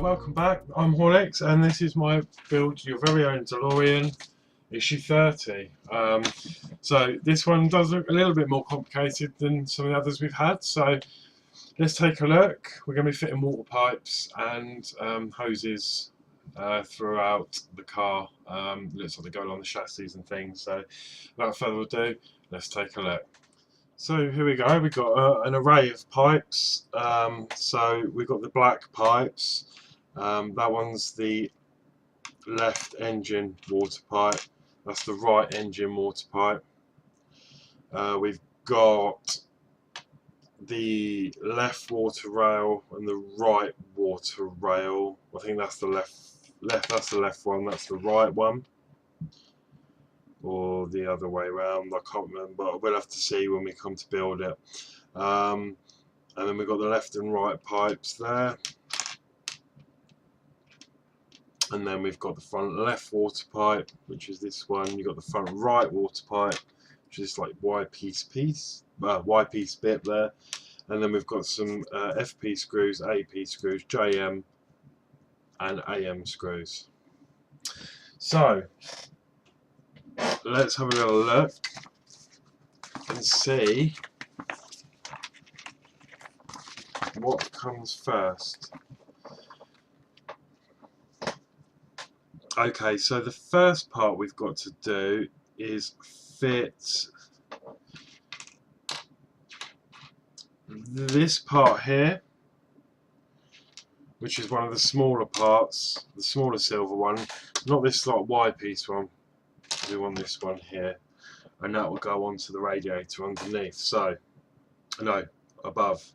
welcome back. I'm Horlicks, and this is my build your very own DeLorean issue 30. So this one does look a little bit more complicated than some of the others we've had. So let's take a look. We're going to be fitting water pipes and hoses throughout the car. Looks like they go along the chassis and things. So without further ado, let's take a look. So here we go, we've got an array of pipes. So we've got the black pipes, that one's the left engine water pipe, that's the right engine water pipe. We've got the left water rail and the right water rail. I think that's the left, that's the left one, that's the right one. Or the other way around, I can't remember, we'll have to see when we come to build it. And then we've got the left and right pipes there, and then we've got the front left water pipe, which is this one. You've got the front right water pipe, which is like Y-piece bit there, and then we've got some FP screws, AP screws, JM and AM screws. So let's have a little look and see what comes first. Okay, so the first part we've got to do is fit this part here, which is one of the smaller parts, the smaller silver one, not this like Y-piece one. We want this one here, and that will go onto the radiator underneath. So, no, above.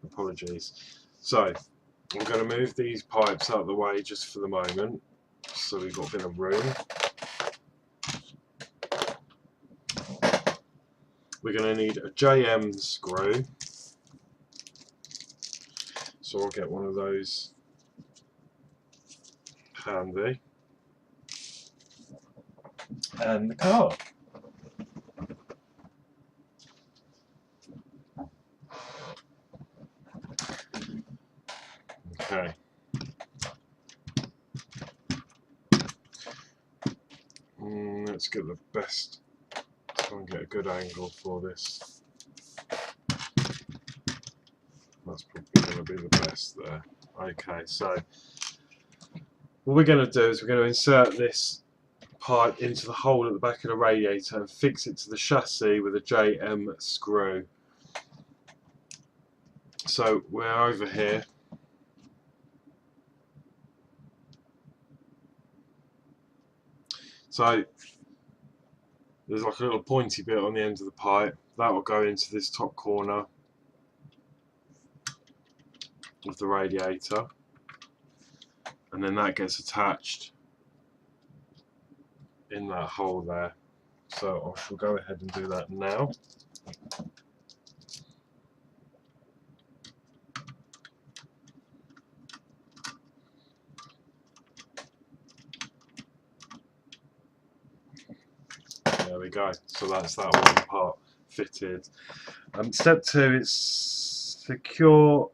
Apologies. So, I'm going to move these pipes out of the way just for the moment, so we've got a bit of room. We're going to need a JM screw, so I'll get one of those handy. And the car. Okay. Let's get the best, try and get a good angle for this. That's probably going to be the best there. Okay, so what we're going to do is we're going to insert this pipe into the hole at the back of the radiator and fix it to the chassis with a JM screw. So we're over here. So there's like a little pointy bit on the end of the pipe that will go into this top corner of the radiator, and then that gets attached in that hole there. So I shall go ahead and do that now. There we go. So that's that one part fitted. Step 2 is secure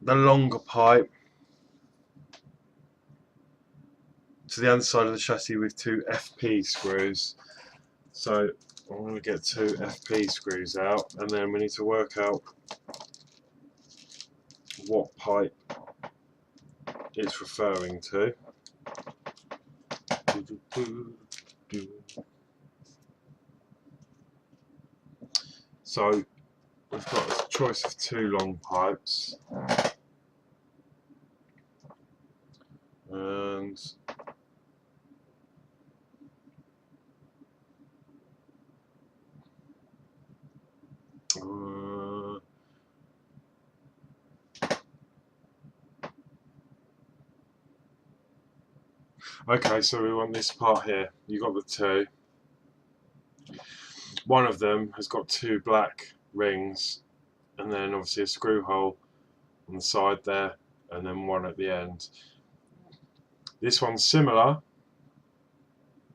the longer pipe to the underside of the chassis with 2 FP screws. So I'm going to get 2 FP screws out, and then we need to work out what pipe it's referring to. So we've got a choice of 2 long pipes, and okay, so we want this part here. You've got the 2. One of them has got 2 black rings, and then obviously a screw hole on the side there, and then one at the end. This one's similar,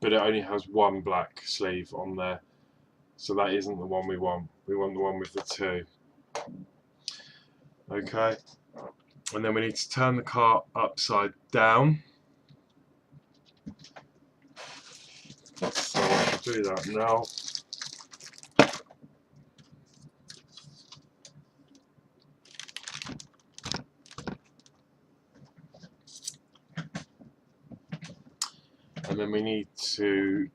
but it only has 1 black sleeve on there, so that isn't the one we want. We want the one with the 2. Okay, and then we need to turn the car upside down. So I should do that now. And then we need to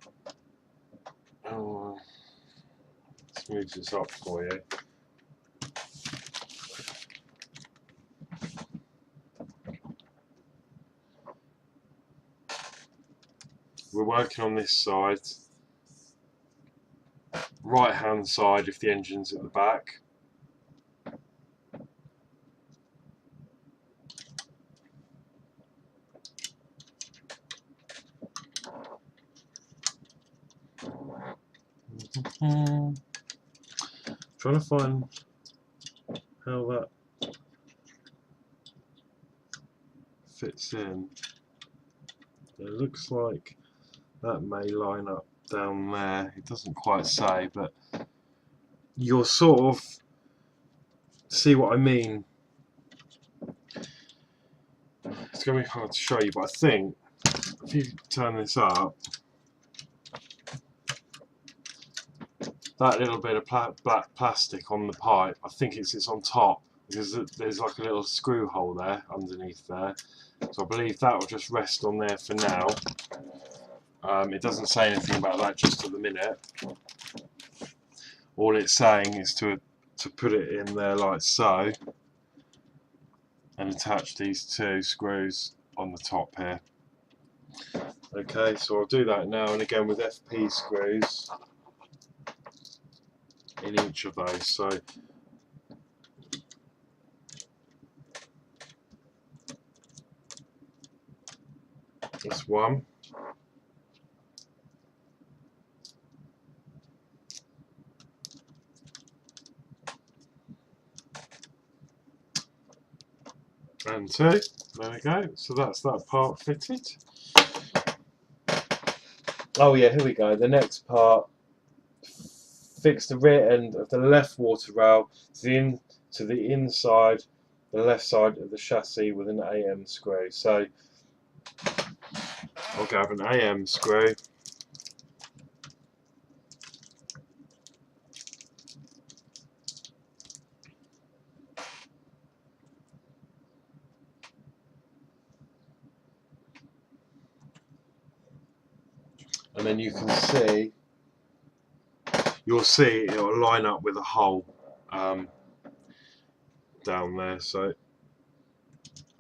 smooth this up for you. We're working on this side, right hand side if the engine's at the back. Trying to find how that fits in. It looks like that may line up down there. It doesn't quite say, but you'll sort of see what I mean. It's going to be hard to show you, but I think if you turn this up, that little bit of black plastic on the pipe, I think it sits on top because there's like a little screw hole there underneath there. So I believe that will just rest on there for now. It doesn't say anything about that just at the minute. All it's saying is to put it in there like so and attach these two screws on the top here. Okay, so I'll do that now, and again with FP screws in each of those. So that's one. And two. There we go. So that's that part fitted. Oh yeah, here we go. The next part, fix the rear end of the left water rail to the inside, the left side of the chassis with an AM screw. So I'll grab an AM screw. And then you can see, you'll see it will line up with a hole down there. So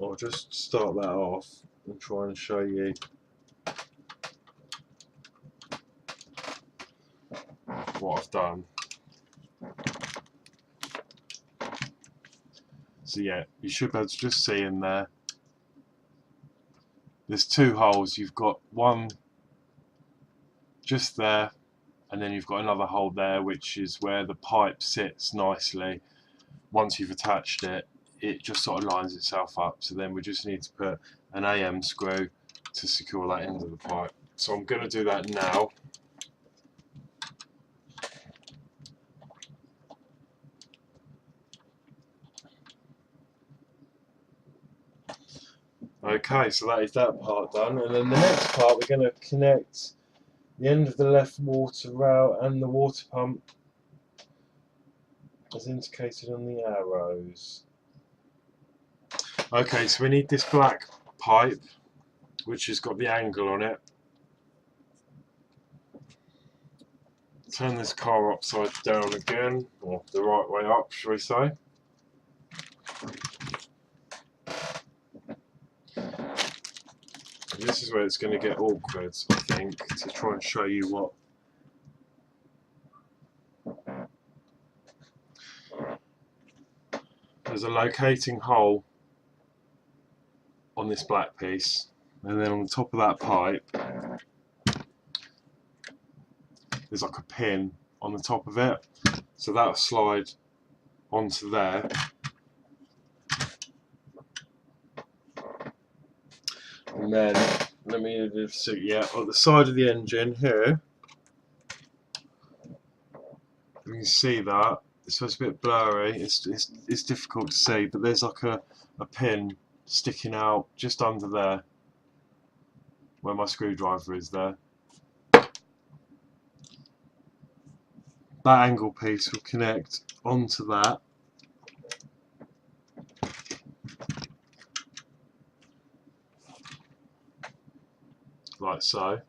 I'll just start that off and try and show you what I've done. So yeah, you should be able to just see in there, there's two holes. You've got one just there, and then you've got another hole there, which is where the pipe sits nicely. Once you've attached it, it just sort of lines itself up. So then we just need to put an AM screw to secure that end of the pipe. So I'm going to do that now. Okay, so that is that part done, and then the next part we're going to connect the end of the left water rail and the water pump as indicated on the arrows. Okay, so we need this black pipe which has got the angle on it. Turn this car upside down again, or the right way up, shall we say. This is where it's going to get awkward, I think, to try and show you what. There's a locating hole on this black piece, and then on the top of that pipe there's like a pin on the top of it, so that'll slide onto there. And then, let me just see, yeah, on the side of the engine here, you can see that so it's a bit blurry, it's difficult to see, but there's like a pin sticking out just under there where my screwdriver is there. That angle piece will connect onto that, like so,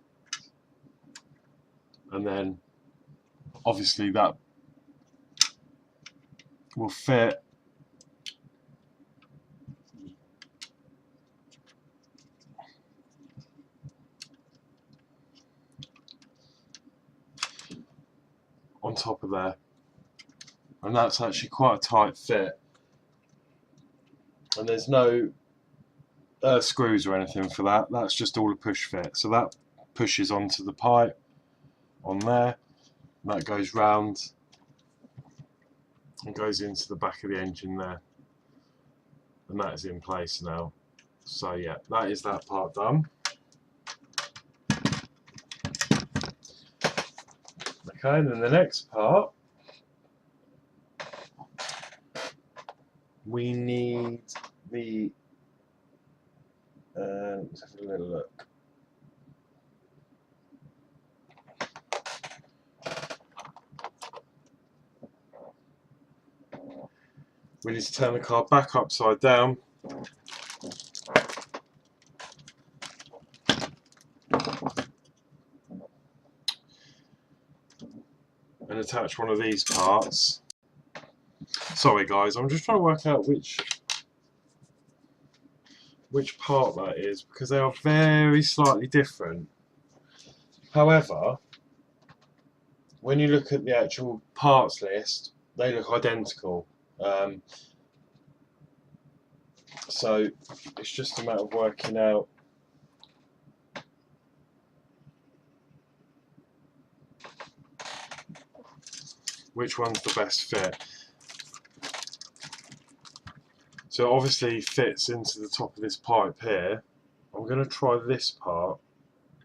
and then obviously that will fit on top of there, and that's actually quite a tight fit, and there's no screws or anything for that. That's just all a push fit, so that pushes onto the pipe on there, and that goes round and goes into the back of the engine there, and that is in place now. So yeah, that is that part done. Okay, and then the next part, we need the let's have a little look. We need to turn the car back upside down and attach one of these parts. Sorry guys, I'm just trying to work out which part that is, because they are very slightly different. However, when you look at the actual parts list, they look identical. So it's just a matter of working out which one's the best fit. So it obviously fits into the top of this pipe here. I'm going to try this part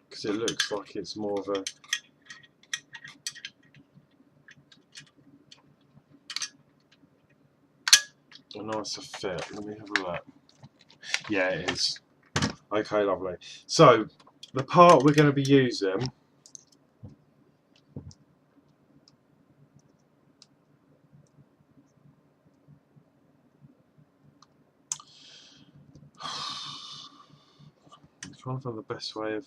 because it looks like it's more of a nicer fit. Let me have a look. Yeah, it is. Okay, lovely. So the part we're going to be using I'm trying to find the best way of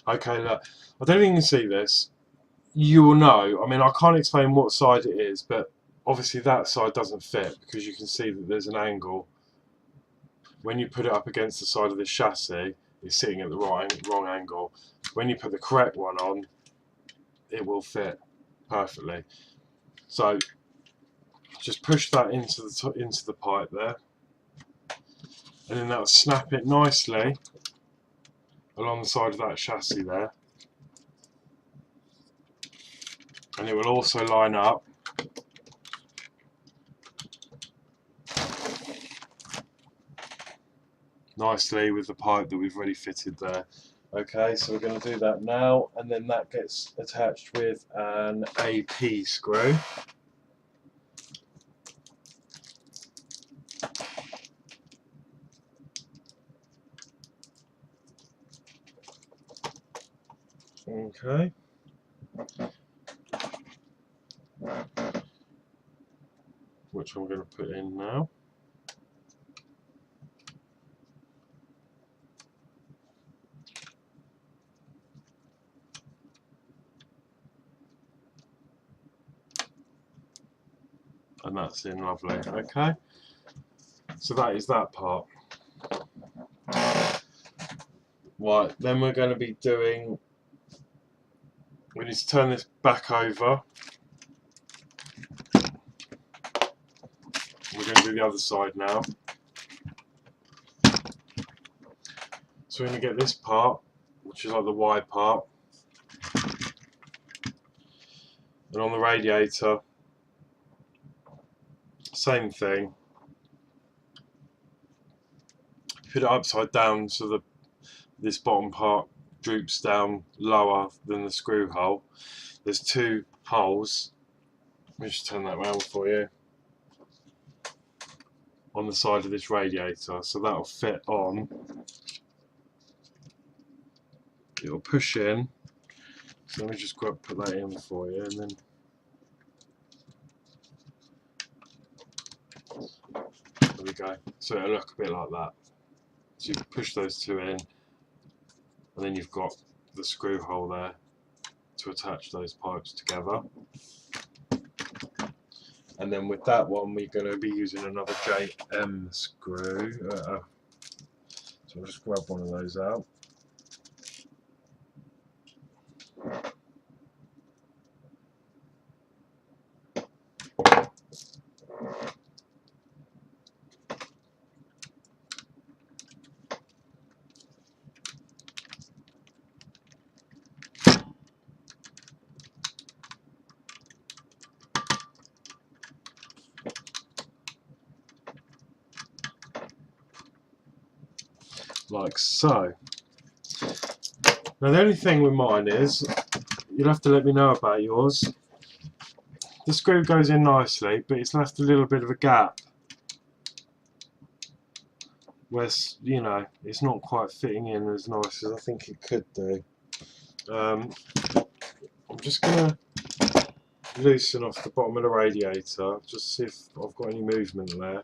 okay, look, I don't think you can see this. You will know, I mean, I can't explain what side it is, but obviously that side doesn't fit because you can see that there's an angle. When you put it up against the side of the chassis, it's sitting at the wrong angle. When you put the correct one on, it will fit perfectly. So just push that into the pipe there, and then that'll snap it nicely along the side of that chassis there, and it will also line up nicely with the pipe that we've already fitted there. Okay, so we're going to do that now, and then that gets attached with an AP screw. Okay. Which I'm going to put in now. And that's in lovely. Okay. So that is that part. Right, then we're going to be doing, we need to turn this back over. We're going to do the other side now. So we're going to get this part, which is like the wide part, and on the radiator, same thing. put it upside down so this bottom part droops down lower than the screw hole. There's two holes. Let me just turn that around for you. On the side of this radiator, so that'll fit on. It'll push in. So let me just put that in for you, and then there we go. So it'll look a bit like that. So you push those two in, and then you've got the screw hole there to attach those pipes together. And then with that one, we're going to be using another JM screw. So I'll just grab one of those out. Like so. Now the only thing with mine is, you'll have to let me know about yours. The screw goes in nicely, but it's left a little bit of a gap where, you know, it's not quite fitting in as nice as I think it could do. I'm just going to loosen off the bottom of the radiator, just see if I've got any movement there.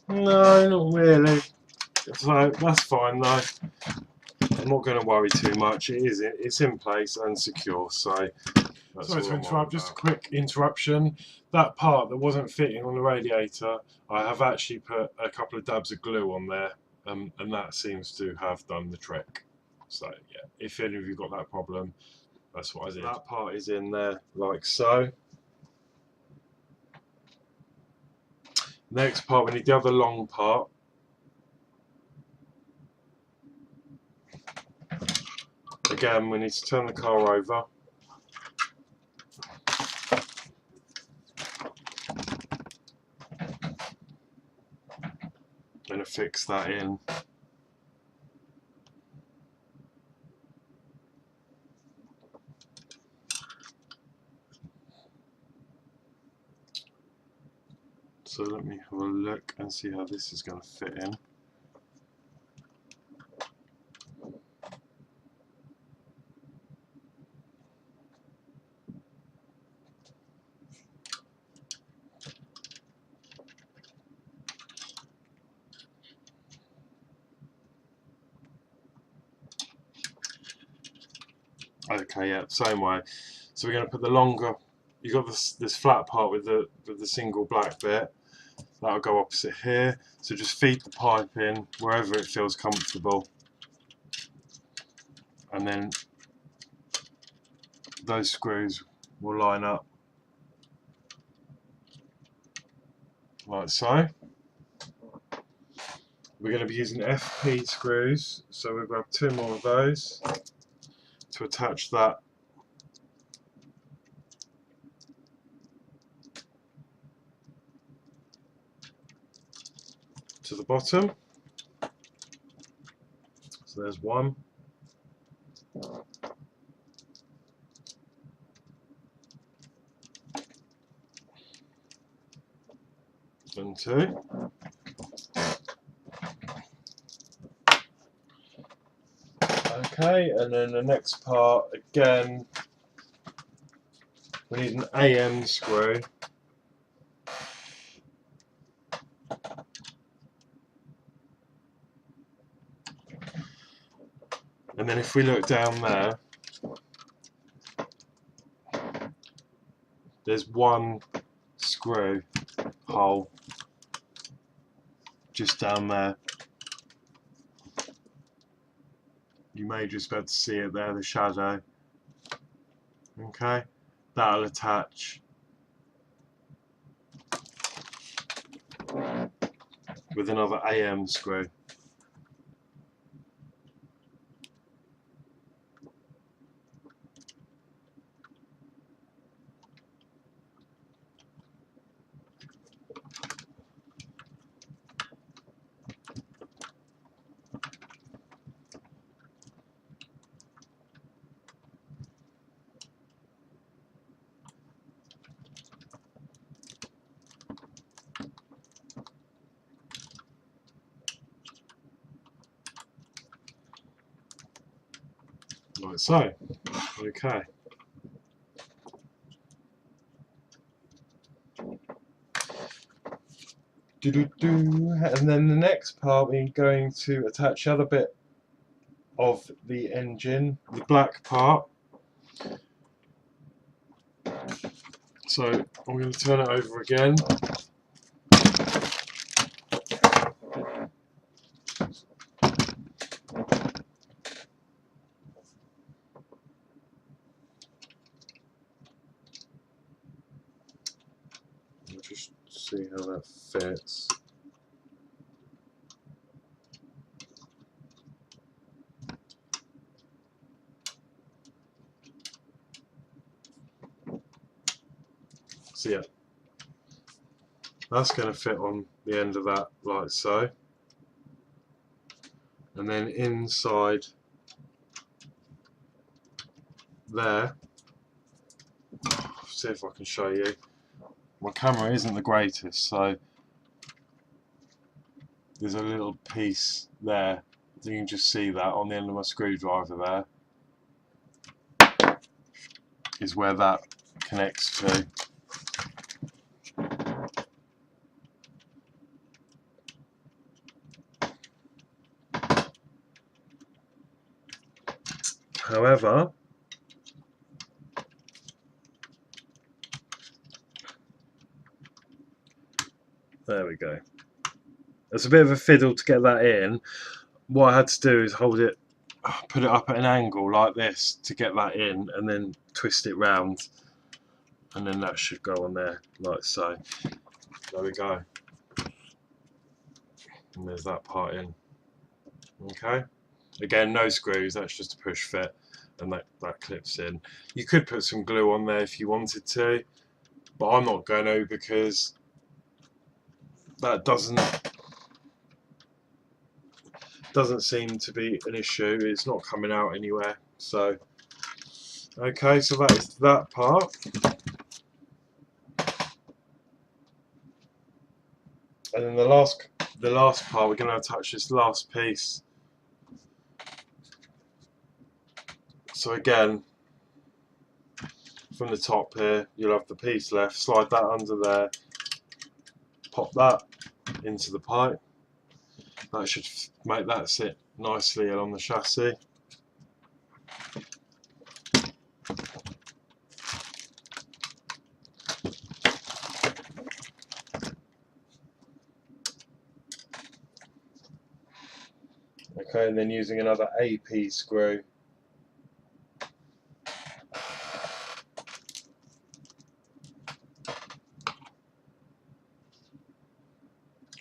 No, not really. So that's fine though. I'm not going to worry too much. It's in place and secure. So sorry to interrupt. Just a quick interruption. That part that wasn't fitting on the radiator, I have actually put a couple of dabs of glue on there, and that seems to have done the trick. So yeah, if any of you got that problem, that's what I did. That part is in there like so. Next part, we need the other long part. Again, we need to turn the car over. And fix that in. So let me have a look and see how this is going to fit in. Okay, yeah, same way. So we're going to put the longer. You got this flat part with the single black bit. That'll go opposite here. So just feed the pipe in wherever it feels comfortable, and then those screws will line up like so. We're going to be using FP screws, so we'll grab two more of those to attach that to the bottom. So there's one. And two. Okay, and then the next part, again, we need an AM screw. And then if we look down there, there's one screw hole just down there. You may just be able to see it there, the shadow. Okay, that'll attach with another AM screw. Like so. Okay. And then the next part we're going to attach the other bit of the engine, the black part. So I'm going to turn it over again. Just see how that fits. So yeah, that's going to fit on the end of that like so. And then inside there, see if I can show you. My camera isn't the greatest, so there's a little piece there. You can just see that on the end of my screwdriver there is where that connects to. However, there we go. It's a bit of a fiddle to get that in. What I had to do is hold it, put it up at an angle like this to get that in, and then twist it round, and then that should go on there like so. There we go. And there's that part in. Okay. Again, no screws, that's just a push fit, and that clips in. You could put some glue on there if you wanted to, but I'm not going to, because that doesn't seem to be an issue. It's not coming out anywhere. So okay, so that is that part. And then the last part, we're going to attach this last piece. So again, from the top here, you'll have the piece left. Slide that under there, pop that into the pipe. That should make that sit nicely along the chassis. Okay, and then using another AP screw,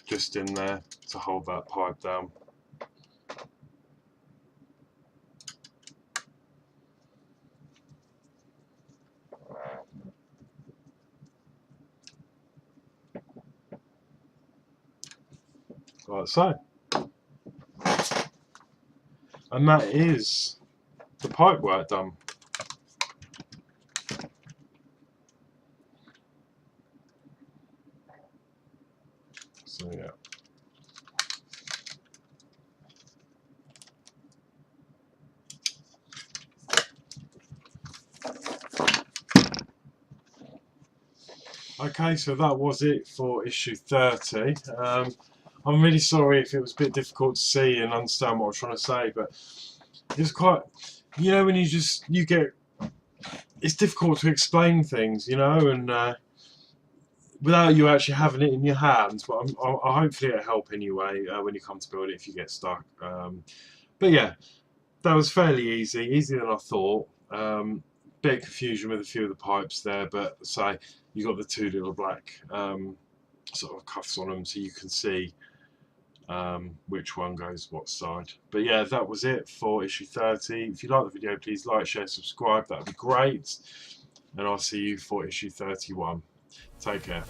just in there to hold that pipe down. Like so. And that is the pipe work done. So yeah. Okay, so that was it for issue 30. I'm really sorry if it was a bit difficult to see and understand what I was trying to say, but it's quite, you know, when you get, it's difficult to explain things, you know, and without you actually having it in your hands. But hopefully it'll help anyway when you come to build it if you get stuck. But yeah, that was fairly easy, easier than I thought. bit of confusion with a few of the pipes there, but say you got the two little black sort of cuffs on them, so you can see which one goes what side. But yeah, that was it for issue 30. If you like the video, please like, share, subscribe. That would be great. And I'll see you for issue 31. Take care.